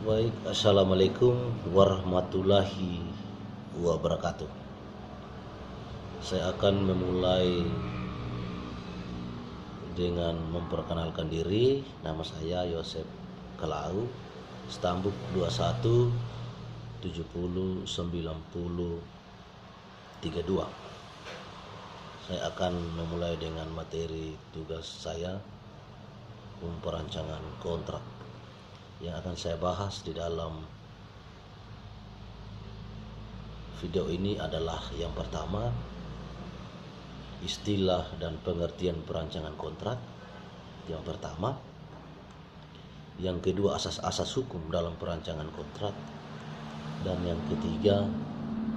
Baik, Assalamualaikum warahmatullahi wabarakatuh. Saya akan memulai dengan memperkenalkan diri. Nama saya Yosep Kelau, Stambuk 21 70 90 32. Saya akan memulai dengan materi tugas saya, perancangan kontrak. Yang akan saya bahas di dalam video ini adalah yang pertama, istilah dan pengertian perancangan kontrak. Yang pertama, yang kedua, asas-asas hukum dalam perancangan kontrak, dan yang ketiga,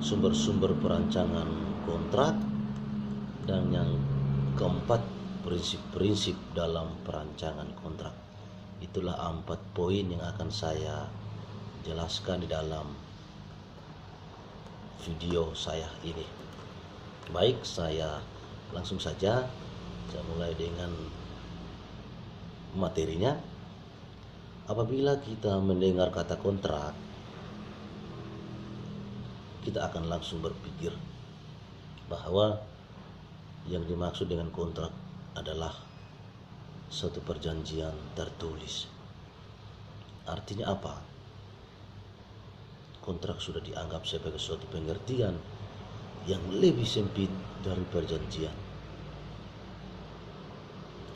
sumber-sumber perancangan kontrak, dan yang keempat, prinsip-prinsip dalam perancangan kontrak. Itulah 4 poin yang akan saya jelaskan di dalam video saya ini. Baik, saya langsung saja. Saya mulai dengan materinya. Apabila kita mendengar kata kontrak, kita akan langsung berpikir bahwa yang dimaksud dengan kontrak adalah suatu perjanjian tertulis. Artinya apa? Kontrak sudah dianggap sebagai suatu pengertian yang lebih sempit dari perjanjian.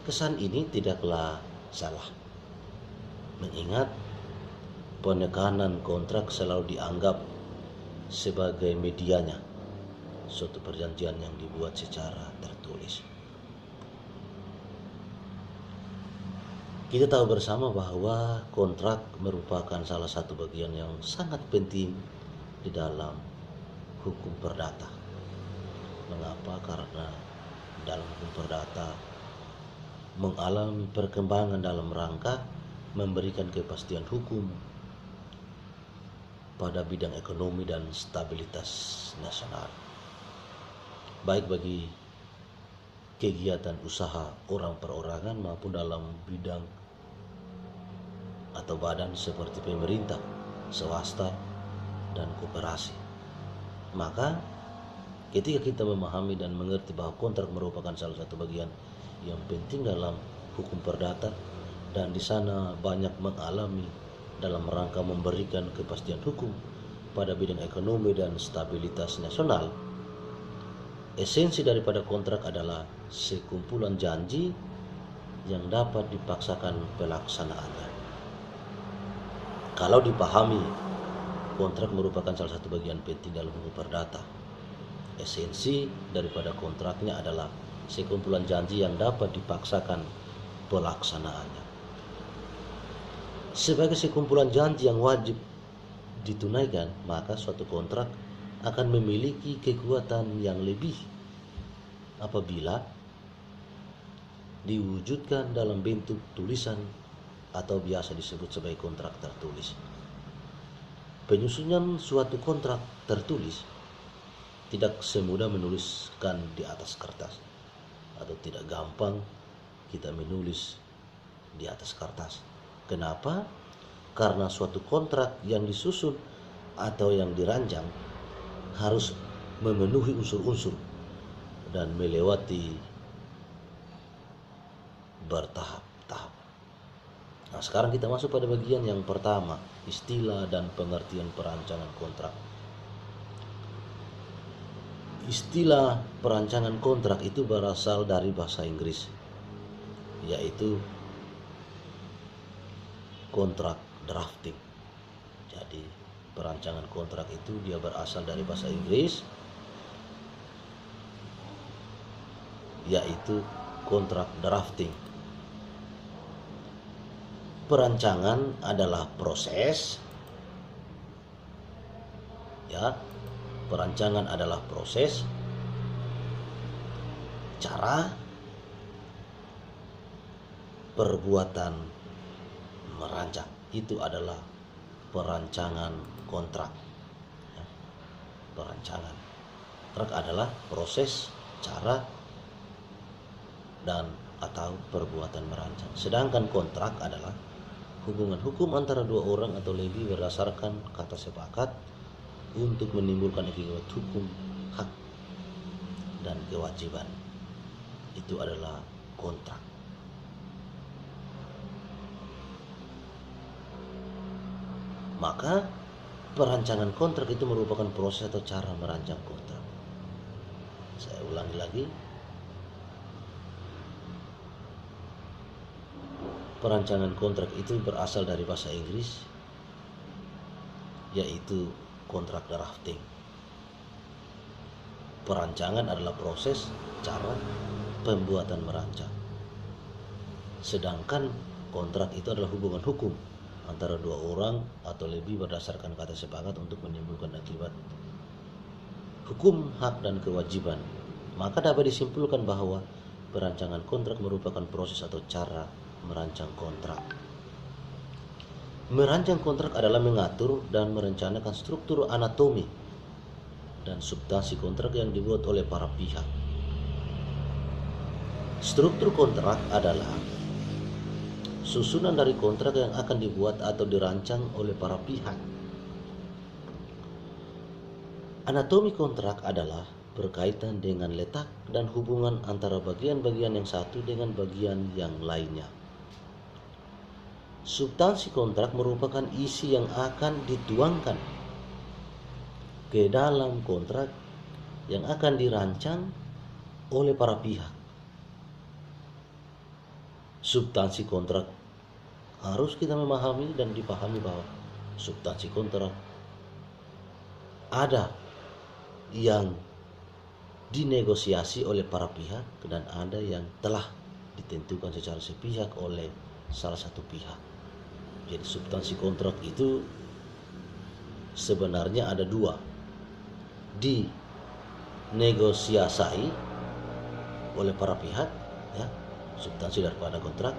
Kesan ini tidaklah salah, mengingat penekanan kontrak selalu dianggap sebagai medianya suatu perjanjian yang dibuat secara tertulis. Kita tahu bersama bahwa kontrak merupakan salah satu bagian yang sangat penting di dalam hukum perdata. Mengapa? Karena dalam hukum perdata mengalami perkembangan dalam rangka memberikan kepastian hukum pada bidang ekonomi dan stabilitas nasional, baik bagi kegiatan usaha orang perorangan maupun dalam bidang atau badan seperti pemerintah, swasta, dan koperasi. Maka ketika kita memahami dan mengerti bahwa kontrak merupakan salah satu bagian yang penting dalam hukum perdata, dan di sana banyak mengalami dalam rangka memberikan kepastian hukum pada bidang ekonomi dan stabilitas nasional, esensi daripada kontrak adalah sekumpulan janji yang dapat dipaksakan pelaksanaannya. Kalau dipahami, kontrak merupakan salah satu bagian penting dalam hukum perdata. Esensi daripada kontraknya adalah sekumpulan janji yang dapat dipaksakan pelaksanaannya. Sebagai sekumpulan janji yang wajib ditunaikan, maka suatu kontrak akan memiliki kekuatan yang lebih apabila diwujudkan dalam bentuk tulisan atau biasa disebut sebagai kontrak tertulis. Penyusunan suatu kontrak tertulis tidak semudah menuliskan di atas kertas, atau tidak gampang kita menulis di atas kertas. Kenapa? Karena suatu kontrak yang disusun atau yang dirancang harus memenuhi unsur-unsur dan melewati bertahap-tahap. Nah, sekarang kita masuk pada bagian yang pertama, istilah dan pengertian perancangan kontrak. Istilah perancangan kontrak itu berasal dari bahasa Inggris, yaitu kontrak drafting. Jadi perancangan kontrak itu dia berasal dari bahasa Inggris, yaitu kontrak drafting. Perancangan adalah proses, ya. Perancangan adalah proses, cara, perbuatan merancang. Itu adalah perancangan kontrak. Ya. Perancangan kontrak adalah proses, cara, dan atau perbuatan merancang. Sedangkan kontrak adalah hubungan hukum antara dua orang atau lebih berdasarkan kata sepakat untuk menimbulkan akibat hukum, hak, dan kewajiban. Itu adalah kontrak. Maka perancangan kontrak itu merupakan proses atau cara merancang kontrak. Saya ulangi lagi. Perancangan kontrak itu berasal dari bahasa Inggris, yaitu kontrak drafting. Perancangan adalah proses, cara, pembuatan merancang. Sedangkan kontrak itu adalah hubungan hukum antara dua orang atau lebih berdasarkan kata sepakat untuk menimbulkan akibat hukum, hak, dan kewajiban. Maka dapat disimpulkan bahwa perancangan kontrak merupakan proses atau cara merancang kontrak. Merancang kontrak adalah mengatur dan merencanakan struktur, anatomi, dan substansi kontrak yang dibuat oleh para pihak. Struktur kontrak adalah susunan dari kontrak yang akan dibuat atau dirancang oleh para pihak. Anatomi kontrak adalah berkaitan dengan letak dan hubungan antara bagian-bagian yang satu dengan bagian yang lainnya. Substansi kontrak merupakan isi yang akan dituangkan ke dalam kontrak yang akan dirancang oleh para pihak. Substansi kontrak harus kita memahami dan dipahami bahwa substansi kontrak ada yang dinegosiasi oleh para pihak dan ada yang telah ditentukan secara sepihak oleh salah satu pihak. Jadi substansi kontrak itu sebenarnya ada dua, dinegosiasi oleh para pihak, ya, substansi daripada kontrak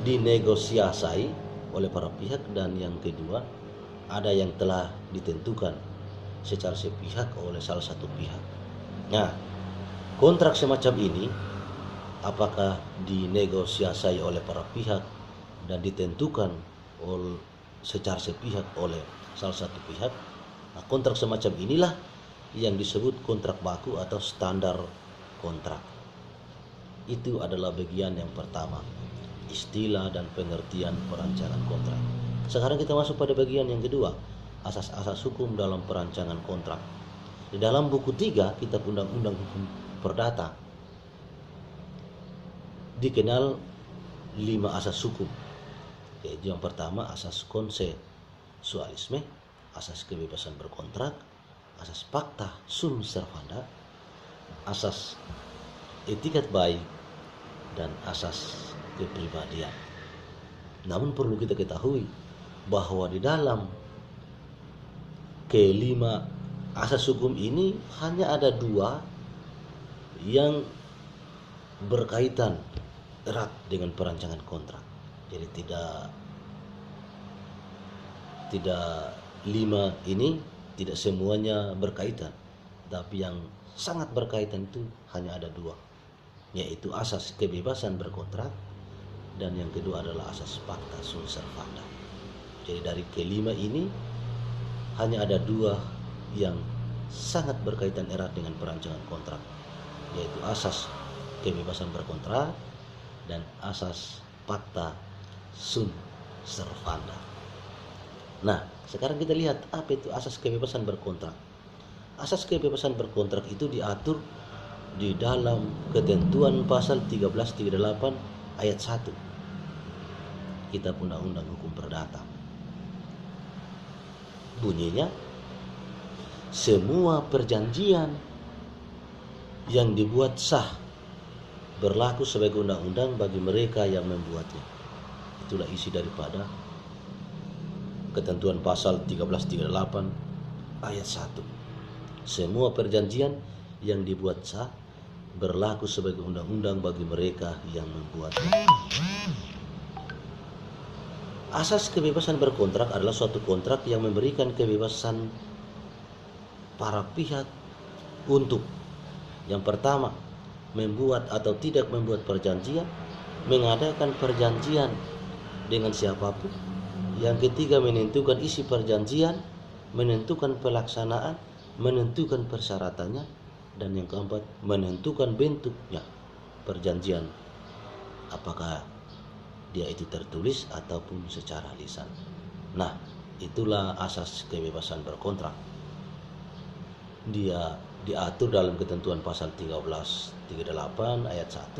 dinegosiasi oleh para pihak, dan yang kedua ada yang telah ditentukan secara sepihak oleh salah satu pihak. Nah, kontrak semacam ini apakah dinegosiasi oleh para pihak dan ditentukan secara sepihak oleh salah satu pihak. Nah, kontrak semacam inilah yang disebut kontrak baku atau standar kontrak. Itu adalah bagian yang pertama, istilah dan pengertian perancangan kontrak. Sekarang kita masuk pada bagian yang kedua, asas-asas hukum dalam perancangan kontrak. Di dalam buku 3 Kitab Undang-Undang Hukum Perdata dikenal 5 asas hukum, yaitu yang pertama asas konsensualisme, asas kebebasan berkontrak, asas pacta sunt servanda, asas etikat baik, dan asas kepribadian. Namun perlu kita ketahui bahwa di dalam kelima asas hukum ini hanya ada 2 yang berkaitan erat dengan perancangan kontrak. Jadi tidak 5 ini tidak semuanya berkaitan, tapi yang sangat berkaitan itu hanya ada 2, yaitu asas kebebasan berkontrak dan yang kedua adalah asas pacta sunt servanda. Jadi dari kelima ini hanya ada 2 yang sangat berkaitan erat dengan perancangan kontrak, yaitu asas kebebasan berkontrak dan asas pacta sunt servanda. Nah, sekarang kita lihat apa itu asas kebebasan berkontrak. Asas kebebasan berkontrak itu diatur di dalam ketentuan pasal 1338 ayat 1 Kitab Undang-Undang Hukum Perdata. Bunyinya, semua perjanjian yang dibuat sah berlaku sebagai undang-undang bagi mereka yang membuatnya. Itulah isi daripada ketentuan pasal 1338 ayat 1. Semua perjanjian yang dibuat sah berlaku sebagai undang-undang bagi mereka yang membuatnya. Asas kebebasan berkontrak adalah suatu kontrak yang memberikan kebebasan para pihak untuk yang pertama membuat atau tidak membuat perjanjian, mengadakan perjanjian dengan siapapun. Yang ketiga, menentukan isi perjanjian, menentukan pelaksanaan, menentukan persyaratannya, dan yang keempat, menentukan bentuknya perjanjian, apakah dia itu tertulis ataupun secara lisan. Nah, itulah asas kebebasan berkontrak. Dia diatur dalam ketentuan pasal 1338 ayat 1,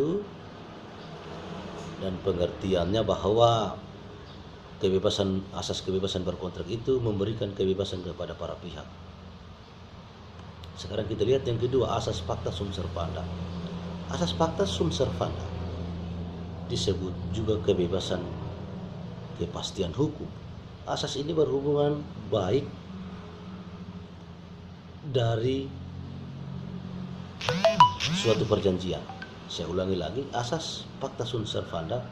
dan pengertiannya bahwa asas kebebasan berkontrak itu memberikan kebebasan kepada para pihak. Sekarang kita lihat yang kedua, asas pacta sunt servanda. Asas pacta sunt servanda disebut juga kebebasan kepastian hukum. Asas ini berhubungan baik dari suatu perjanjian. Saya ulangi lagi, asas pacta sunt servanda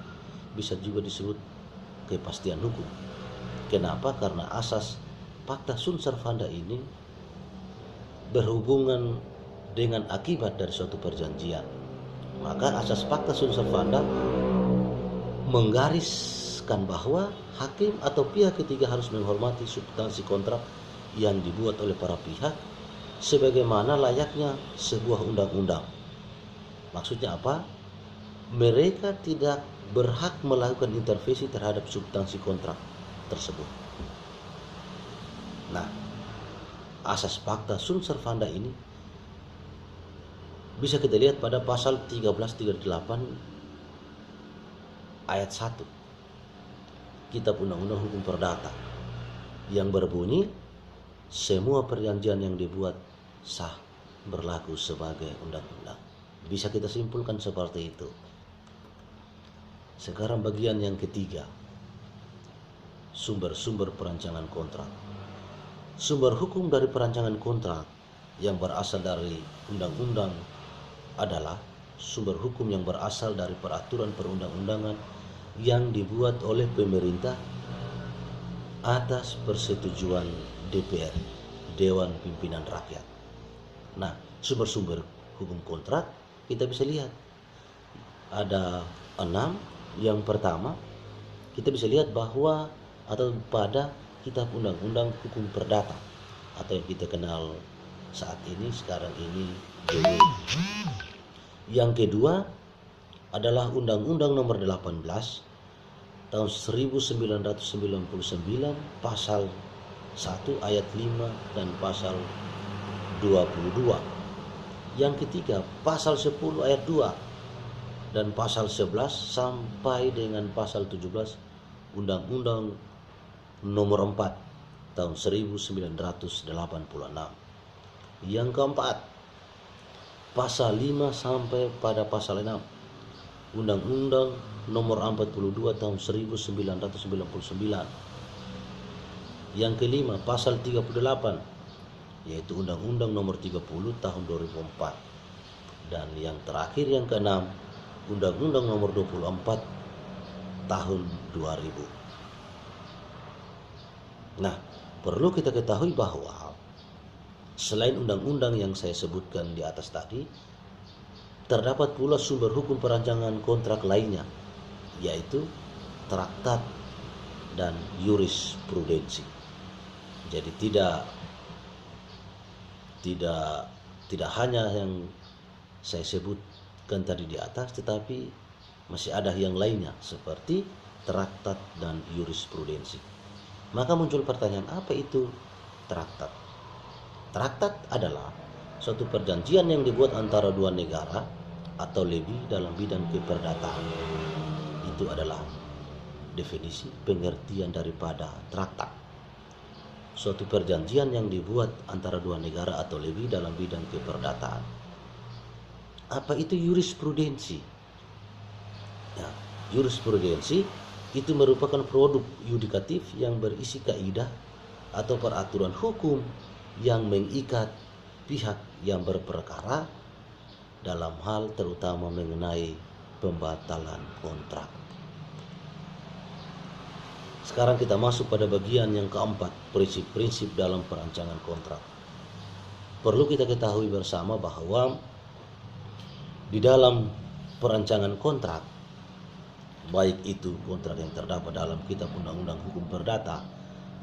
bisa juga disebut kepastian hukum. Kenapa? Karena asas pacta sunt servanda ini berhubungan dengan akibat dari suatu perjanjian. Maka asas pacta sunt servanda menggariskan bahwa hakim atau pihak ketiga harus menghormati substansi kontrak yang dibuat oleh para pihak sebagaimana layaknya sebuah undang-undang. Maksudnya apa? Mereka tidak berhak melakukan intervensi terhadap substansi kontrak tersebut. Nah, asas pacta sunt servanda ini bisa kita lihat pada pasal 1338 ayat 1 Kitab Undang-Undang Hukum Perdata yang berbunyi, semua perjanjian yang dibuat sah berlaku sebagai undang-undang. Bisa kita simpulkan seperti itu. Sekarang bagian yang ketiga, sumber-sumber perancangan kontrak. Sumber hukum dari perancangan kontrak yang berasal dari undang-undang adalah sumber hukum yang berasal dari peraturan perundang-undangan yang dibuat oleh pemerintah atas persetujuan DPR, Dewan Pimpinan Rakyat. Nah, sumber-sumber hukum kontrak kita bisa lihat ada 6. Yang pertama, kita bisa lihat bahwa atau pada Kitab Undang-Undang Hukum Perdata atau yang kita kenal saat ini, sekarang ini DUU. Yang kedua adalah Undang-Undang Nomor 18 tahun 1999 pasal 1 ayat 5 dan pasal 22. Yang ketiga pasal 10 ayat 2 dan pasal 11 sampai dengan pasal 17 Undang-Undang Nomor 4 tahun 1986. Yang keempat, pasal 5 sampai pada pasal 6 Undang-Undang Nomor 42 tahun 1999. Yang kelima, pasal 38 yaitu Undang-Undang Nomor 30 tahun 2004. Dan yang terakhir yang keenam, Undang-Undang Nomor 24 tahun 2000. Nah, perlu kita ketahui bahwa selain undang-undang yang saya sebutkan di atas tadi, terdapat pula sumber hukum perancangan kontrak lainnya, yaitu traktat dan jurisprudensi. Jadi tidak hanya yang saya sebutkan tadi di atas, tetapi masih ada yang lainnya seperti traktat dan jurisprudensi. Maka muncul pertanyaan, apa itu traktat? Traktat adalah suatu perjanjian yang dibuat antara dua negara atau lebih dalam bidang keperdataan. Itu adalah definisi pengertian daripada traktat. Suatu perjanjian yang dibuat antara dua negara atau lebih dalam bidang keperdataan. Apa itu jurisprudensi? Nah, jurisprudensi itu merupakan produk yudikatif yang berisi kaidah atau peraturan hukum yang mengikat pihak yang berperkara dalam hal terutama mengenai pembatalan kontrak. Sekarang kita masuk pada bagian yang keempat, prinsip-prinsip dalam perancangan kontrak. Perlu kita ketahui bersama bahwa di dalam perancangan kontrak baik itu kontrak yang terdapat dalam Kitab Undang-Undang Hukum Perdata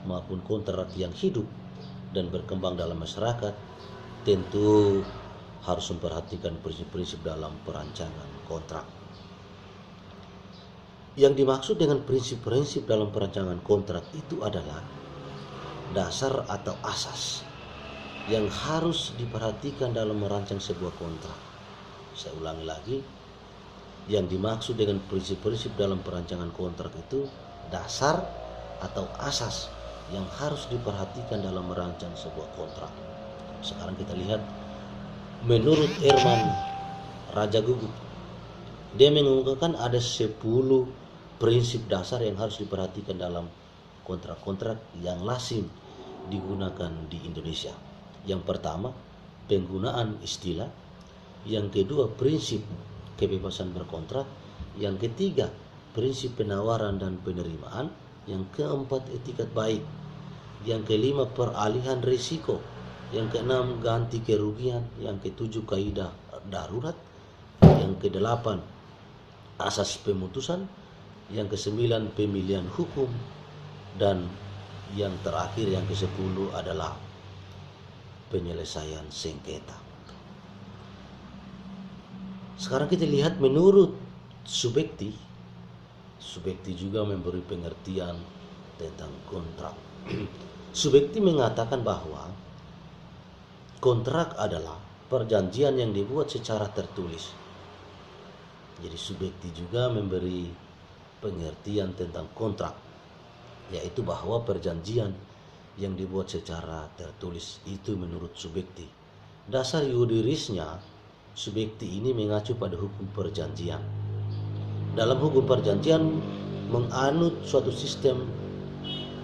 maupun kontrak yang hidup dan berkembang dalam masyarakat, tentu harus memperhatikan prinsip-prinsip dalam perancangan kontrak. Yang dimaksud dengan prinsip-prinsip dalam perancangan kontrak itu adalah dasar atau asas yang harus diperhatikan dalam merancang sebuah kontrak. Saya ulangi lagi, yang dimaksud dengan prinsip-prinsip dalam perancangan kontrak itu dasar atau asas yang harus diperhatikan dalam merancang sebuah kontrak. Sekarang kita lihat, menurut Herman Rajagugup, dia mengemukakan ada 10 prinsip dasar yang harus diperhatikan dalam kontrak-kontrak yang lazim digunakan di Indonesia. Yang pertama, penggunaan istilah. Yang kedua, prinsip kebebasan berkontrak. Yang ketiga, prinsip penawaran dan penerimaan. Yang keempat, etikat baik. Yang kelima, peralihan risiko. Yang keenam, ganti kerugian. Yang ketujuh, kaidah darurat. Yang kedelapan, asas pemutusan. Yang kesembilan, pemilihan hukum. Dan yang terakhir, yang ke-10 adalah penyelesaian sengketa. Sekarang kita lihat menurut Subekti juga memberi pengertian tentang kontrak. Subekti mengatakan bahwa kontrak adalah perjanjian yang dibuat secara tertulis. Jadi Subekti juga memberi pengertian tentang kontrak, yaitu bahwa perjanjian yang dibuat secara tertulis itu menurut Subekti. Dasar yuridisnya, Subekti ini mengacu pada hukum perjanjian. Dalam hukum perjanjian menganut suatu sistem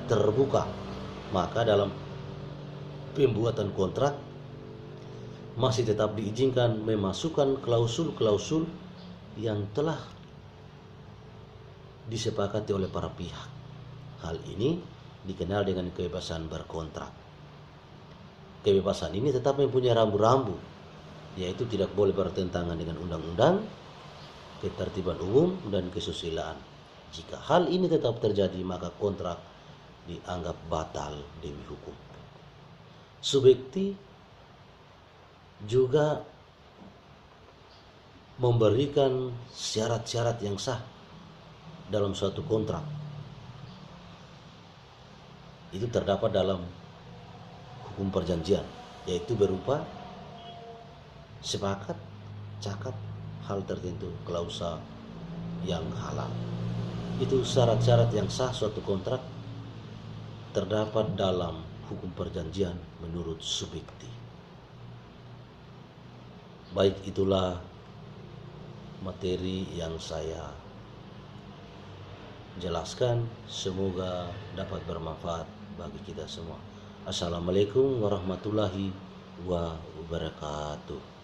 terbuka, maka dalam pembuatan kontrak masih tetap diizinkan memasukkan klausul-klausul yang telah disepakati oleh para pihak. Hal ini dikenal dengan kebebasan berkontrak. Kebebasan ini tetap mempunyai rambu-rambu, yaitu tidak boleh bertentangan dengan undang-undang, ketertiban umum, dan kesusilaan. Jika hal ini tetap terjadi, maka kontrak dianggap batal demi hukum. Subekti juga memberikan syarat-syarat yang sah dalam suatu kontrak. Itu terdapat dalam hukum perjanjian, yaitu berupa sepakat, cakat, hal tertentu, klausa yang halal. Itu syarat-syarat yang sah suatu kontrak terdapat dalam hukum perjanjian menurut Subekti. Baik, itulah materi yang saya jelaskan. Semoga dapat bermanfaat bagi kita semua. Assalamualaikum warahmatullahi wabarakatuh.